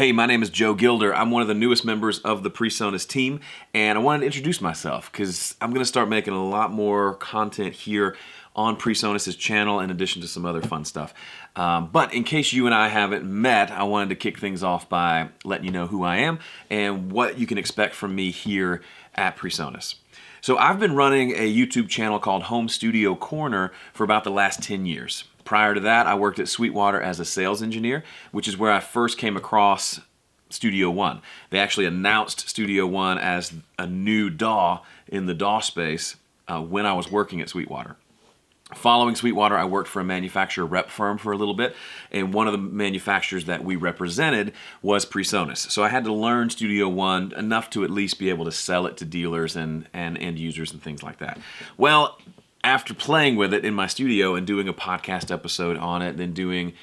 Hey, my name is Joe Gilder. I'm one of the newest members of the PreSonus team, and I wanted to introduce myself because I'm going to start making a lot more content here on PreSonus' channel in addition to some other fun stuff. But in case you and I haven't met, I wanted to kick things off by letting you know who I am and what you can expect from me here at PreSonus. So I've been running a YouTube channel called Home Studio Corner for about the last 10 years. Prior to that, I worked at Sweetwater as a sales engineer, which is where I first came across Studio One. They actually announced Studio One as a new DAW in the DAW space when I was working at Sweetwater. Following Sweetwater, I worked for a manufacturer rep firm for a little bit, and one of the manufacturers that we represented was PreSonus. So I had to learn Studio One enough to at least be able to sell it to dealers and end users and things like that. Well, after playing with it in my studio and doing a podcast episode on it, then doing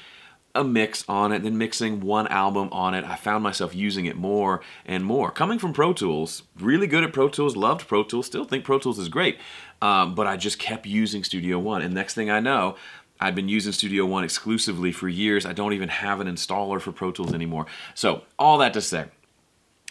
a mix on it, then mixing one album on it, I found myself using it more and more. Coming from Pro Tools, really good at Pro Tools, loved Pro Tools, still think Pro Tools is great, but I just kept using Studio One, and next thing I know, I've been using Studio One exclusively for years. I don't even have an installer for Pro Tools anymore. So all that to say,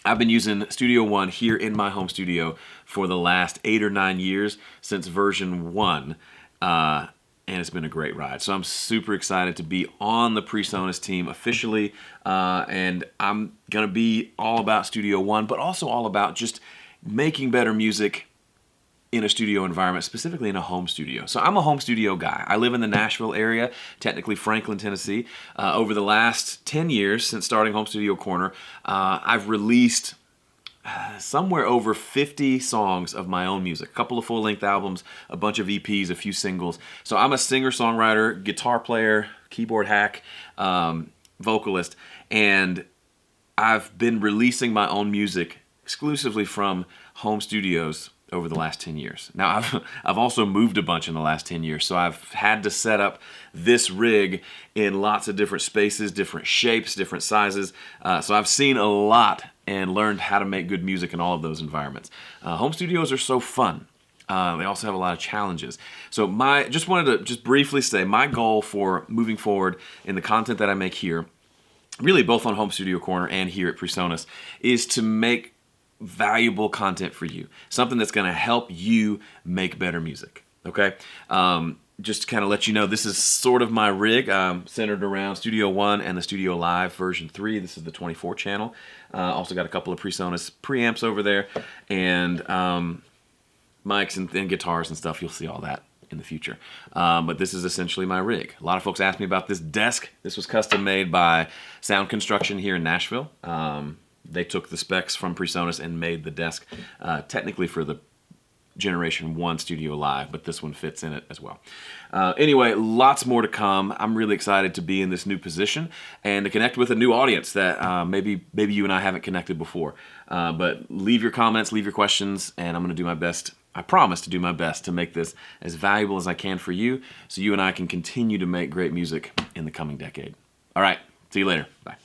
I've been using Studio One here in my home studio for the last 8 or 9 years since version 1, and it's been a great ride. So I'm super excited to be on the PreSonus team officially, and I'm going to be all about Studio One, but also all about just making better music in a studio environment, specifically in a home studio. So I'm a home studio guy. I live in the Nashville area, technically Franklin, Tennessee. Over the last 10 years since starting Home Studio Corner, I've released somewhere over 50 songs of my own music, a couple of full-length albums, a bunch of EPs, a few singles. So I'm a singer-songwriter, guitar player, keyboard hack, vocalist, and I've been releasing my own music exclusively from home studios over the last 10 years. Now, I've also moved a bunch in the last 10 years, so I've had to set up this rig in lots of different spaces, different shapes, different sizes. So I've seen a lot and learned how to make good music in all of those environments. Home studios are so fun. They also have a lot of challenges. So just wanted to briefly say my goal for moving forward in the content that I make here, really both on Home Studio Corner and here at PreSonus, is to make valuable content for you, something that's going to help you make better music. Okay, just to kind of let you know, this is sort of my rig, centered around Studio One and the Studio Live version 3. This is the 24 channel. Also got a couple of PreSonus preamps over there, and mics and guitars and stuff. You'll see all that in the future. But this is essentially my rig. A lot of folks ask me about this desk. This was custom made by Sound Construction here in Nashville. They took the specs from PreSonus and made the desk technically for the Generation 1 Studio Live, but this one fits in it as well. Anyway, lots more to come. I'm really excited to be in this new position and to connect with a new audience that maybe you and I haven't connected before. But leave your comments, leave your questions, and I'm going to do my best. I promise to do my best to make this as valuable as I can for you so you and I can continue to make great music in the coming decade. All right, see you later. Bye.